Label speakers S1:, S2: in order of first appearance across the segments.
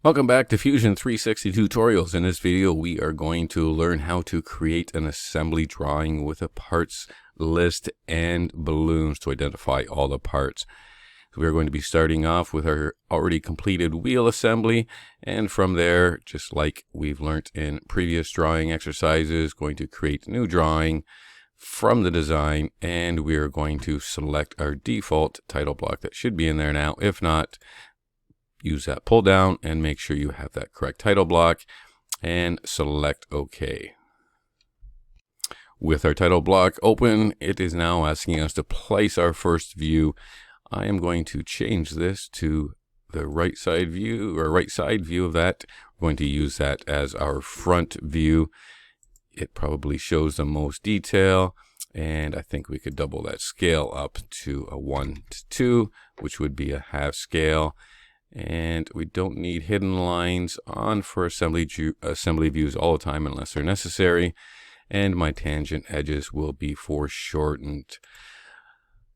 S1: Welcome back to Fusion 360 Tutorials. In this video, we are going to learn how to create an assembly drawing with a parts list and balloons to identify all the parts. So we are going to be starting off with our already completed wheel assembly, and from there, just like we've learned in previous drawing exercises, going to create a new drawing from the design, and we are going to select our default title block that should be in there now. If not, use that pull down and make sure you have that correct title block and select OK. With our title block open, it is now asking us to place our first view. I am going to change this to the right side view, or right side view of that. We're going to use that as our front view. It probably shows the most detail, and I think we could double that scale up to a 1:2, which would be a half scale. And we don't need hidden lines on for assembly views all the time unless they're necessary. And my tangent edges will be foreshortened.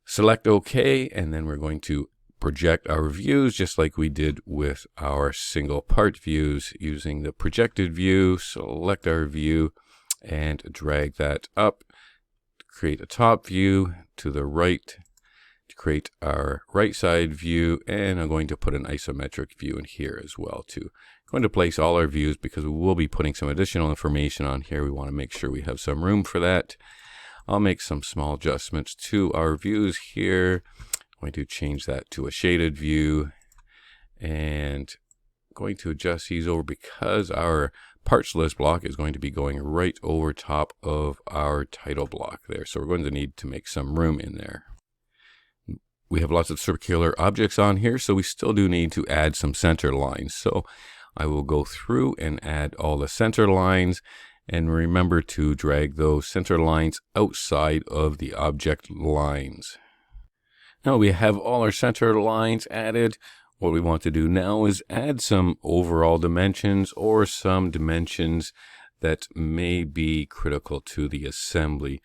S1: Select OK, and then we're going to project our views just like we did with our single part views. Using the projected view, select our view and drag that up to create a top view to the right. Create our right side view, and I'm going to put an isometric view in here as well too. I'm going to place all our views because we will be putting some additional information on here. We want to make sure we have some room for that. I'll make some small adjustments to our views here. I'm going to change that to a shaded view, and I'm going to adjust these over because our parts list block is going to be going right over top of our title block there. So we're going to need to make some room in there. We have lots of circular objects on here, so we still do need to add some center lines. So I will go through and add all the center lines, and remember to drag those center lines outside of the object lines. Now we have all our center lines added. What we want to do now is add some overall dimensions or some dimensions that may be critical to the assembly.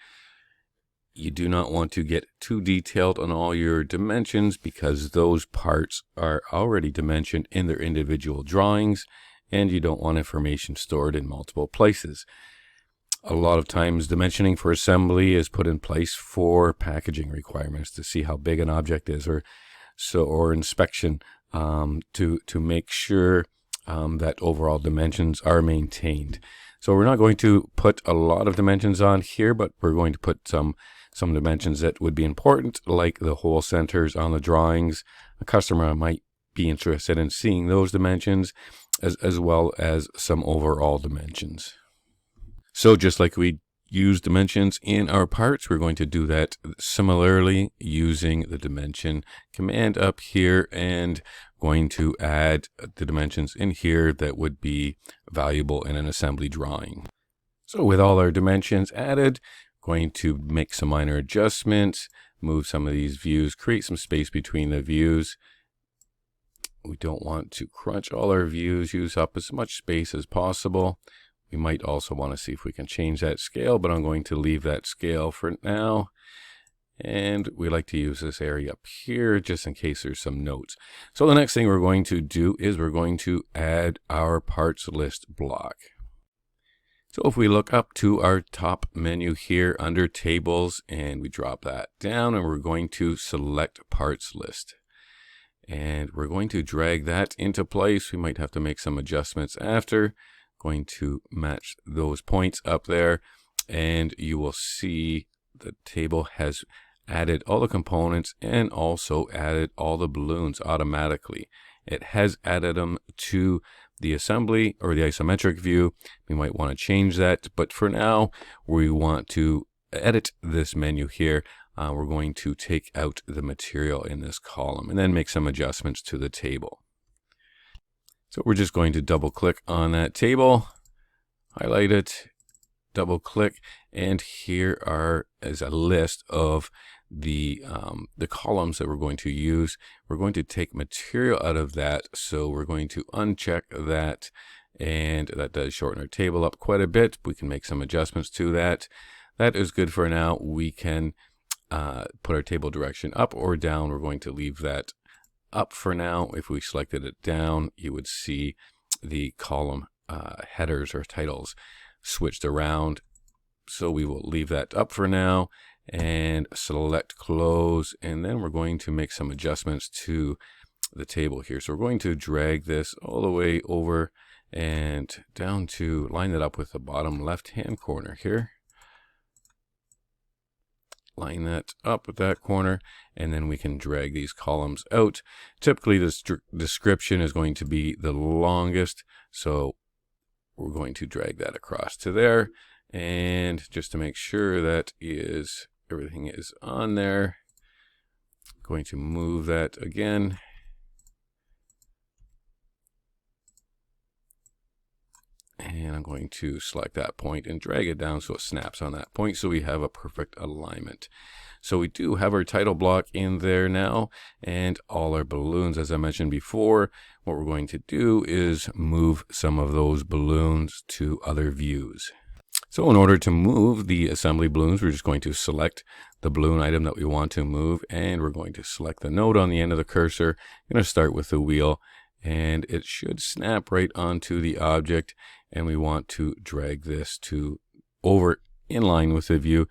S1: You do not want to get too detailed on all your dimensions because those parts are already dimensioned in their individual drawings, and you don't want information stored in multiple places. A lot of times dimensioning for assembly is put in place for packaging requirements to see how big an object is, or inspection to make sure that overall dimensions are maintained. So we're not going to put a lot of dimensions on here, but we're going to put some dimensions that would be important, like the hole centers on the drawings. A customer might be interested in seeing those dimensions as well as some overall dimensions. So just like we use dimensions in our parts, we're going to do that similarly using the dimension command up here, and going to add the dimensions in here that would be valuable in an assembly drawing. So with all our dimensions added, going to make some minor adjustments, move some of these views, create some space between the views. We don't want to crunch all our views, use up as much space as possible. We might also want to see if we can change that scale, but I'm going to leave that scale for now. And we like to use this area up here just in case there's some notes. So the next thing we're going to do is we're going to add our parts list block. So if we look up to our top menu here under tables, and we drop that down, and we're going to select parts list. And we're going to drag that into place. We might have to make some adjustments after. Going to match those points up there, and you will see the table has added all the components and also added all the balloons automatically. It has added them to the assembly or the isometric view. We might want to change that, but for now we want to edit this menu here. We're going to take out the material in this column and then make some adjustments to the table. So we're just going to double click on that table, highlight it, double click, and here is a list of the columns that we're going to use. We're going to take material out of that, so we're going to uncheck that, and that does shorten our table up quite a bit. We can make some adjustments to that. That is good for now. We can put our table direction up or down. We're going to leave that up for now. If we selected it down, you would see the column headers or titles switched around. So we will leave that up for now and select close, and then we're going to make some adjustments to the table here. So we're going to drag this all the way over and down to line it up with the bottom left hand corner here. Line that up with that corner, and then we can drag these columns out. Typically this description is going to be the longest, so we're going to drag that across to there, and just to make sure that everything is on there, I'm going to move that again. And I'm going to select that point and drag it down so it snaps on that point, so we have a perfect alignment. So we do have our title block in there now, and all our balloons, as I mentioned before. What we're going to do is move some of those balloons to other views. So in order to move the assembly balloons, we're just going to select the balloon item that we want to move, and we're going to select the node on the end of the cursor. I'm going to start with the wheel, and it should snap right onto the object, and we want to drag this over in line with the view.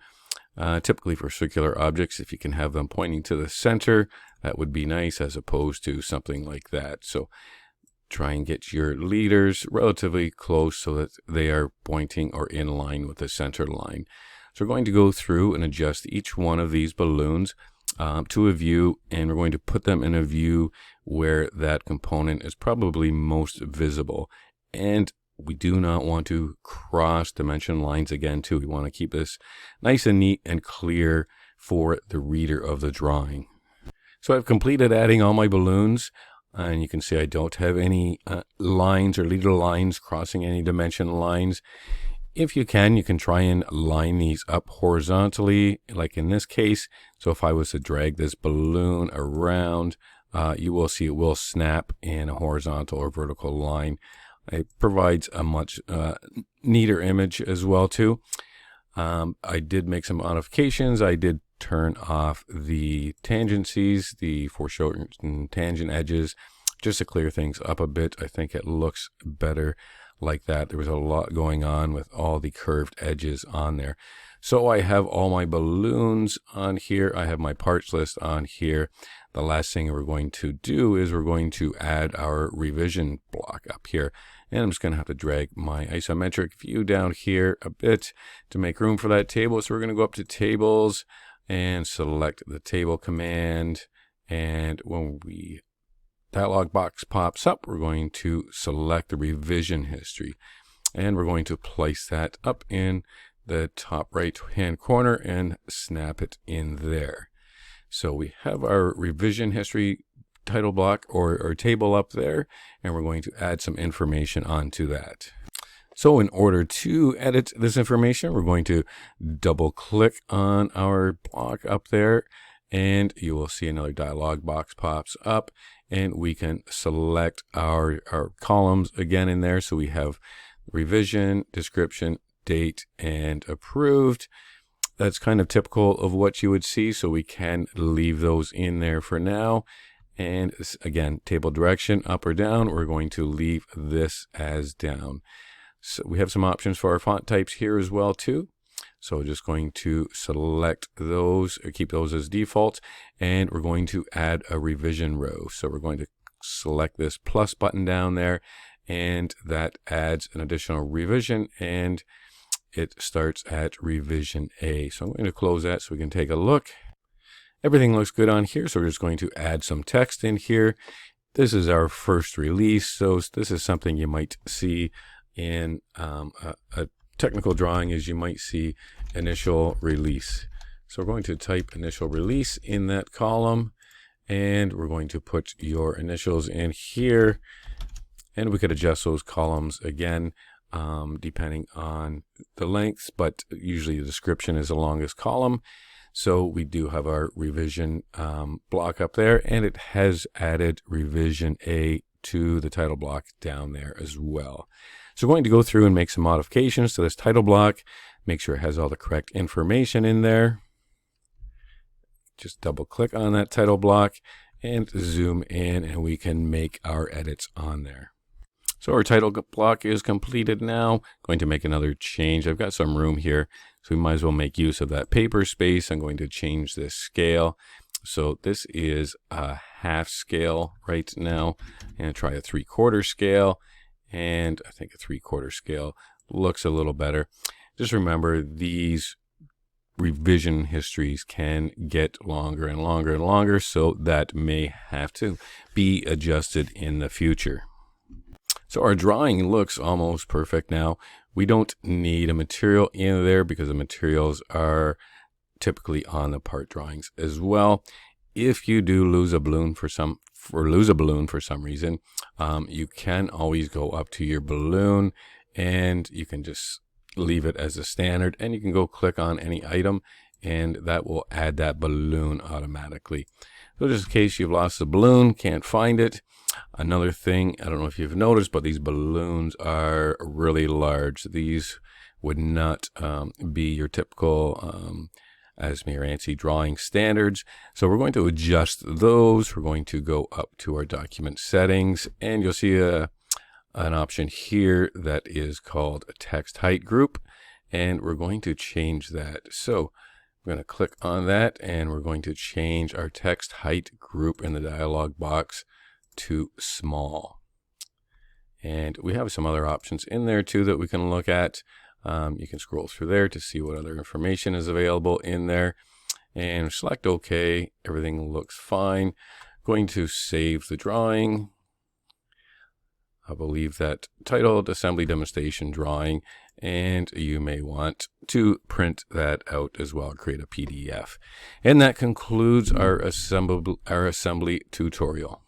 S1: Typically for circular objects, if you can have them pointing to the center, that would be nice, as opposed to something like that. So try and get your leaders relatively close so that they are pointing or in line with the center line. So we're going to go through and adjust each one of these balloons to a view, and we're going to put them in a view where that component is probably most visible. And we do not want to cross dimension lines again too. We want to keep this nice and neat and clear for the reader of the drawing. So I've completed adding all my balloons, and you can see I don't have any lines or leader lines crossing any dimension lines. If you can try and line these up horizontally, like in this case. So if I was to drag this balloon around, you will see it will snap in a horizontal or vertical line. It provides a much neater image as well too. I did make some modifications. I did turn off the tangencies, the foreshortened tangent edges, just to clear things up a bit. I think it looks better like that. There was a lot going on with all the curved edges on there. So I have all my balloons on here. I have my parts list on here. The last thing we're going to do is we're going to add our revision block up here. And I'm just going to have to drag my isometric view down here a bit to make room for that table. So we're going to go up to tables and select the table command. And when the dialog box pops up, we're going to select the revision history. And we're going to place that up in the top right hand corner and snap it in there. So we have our revision history title block or table up there, and we're going to add some information onto that. So in order to edit this information, we're going to double click on our block up there, and you will see another dialog box pops up, and we can select our columns again in there. So we have revision, description, date, and approved. That's kind of typical of what you would see, so we can leave those in there for now. And again, table direction, up or down, we're going to leave this as down. So we have some options for our font types here as well too. So just going to select those or keep those as default, and we're going to add a revision row. So we're going to select this plus button down there, and that adds an additional revision, and it starts at revision A. So I'm going to close that so we can take a look. Everything looks good on here, so we're just going to add some text in here. This is our first release, so this is something you might see in a technical drawing, is you might see initial release. So we're going to type initial release in that column, and we're going to put your initials in here, and we could adjust those columns again depending on the lengths, but usually the description is the longest column. So we do have our revision block up there, and it has added revision A to the title block down there as well. So we're going to go through and make some modifications to this title block, make sure it has all the correct information in there. Just double click on that title block, and zoom in, and we can make our edits on there. So our title block is completed now. Going to make another change. I've got some room here, so we might as well make use of that paper space. I'm going to change this scale. So this is a half scale right now. I'm going to try a 3/4 scale, and I think a 3/4 scale looks a little better. Just remember, these revision histories can get longer and longer and longer, so that may have to be adjusted in the future. So our drawing looks almost perfect now. We don't need a material in there because the materials are typically on the part drawings as well. If you do lose a balloon for some reason, you can always go up to your balloon and you can just leave it as a standard, and you can go click on any item and that will add that balloon automatically. So just in case you've lost the balloon, can't find it. Another thing, I don't know if you've noticed, but these balloons are really large. These would not be your typical Esme or ANSI drawing standards. So we're going to adjust those. We're going to go up to our document settings, and you'll see an option here that is called a text height group, and we're going to change that. So I'm going to click on that, and we're going to change our text height group in the dialog box to small. And we have some other options in there too that we can look at. You can scroll through there to see what other information is available in there, and select OK. Everything looks fine. Going to save the drawing. I believe that titled Assembly Demonstration Drawing, and you may want to print that out as well, create a PDF. And that concludes our assembly tutorial.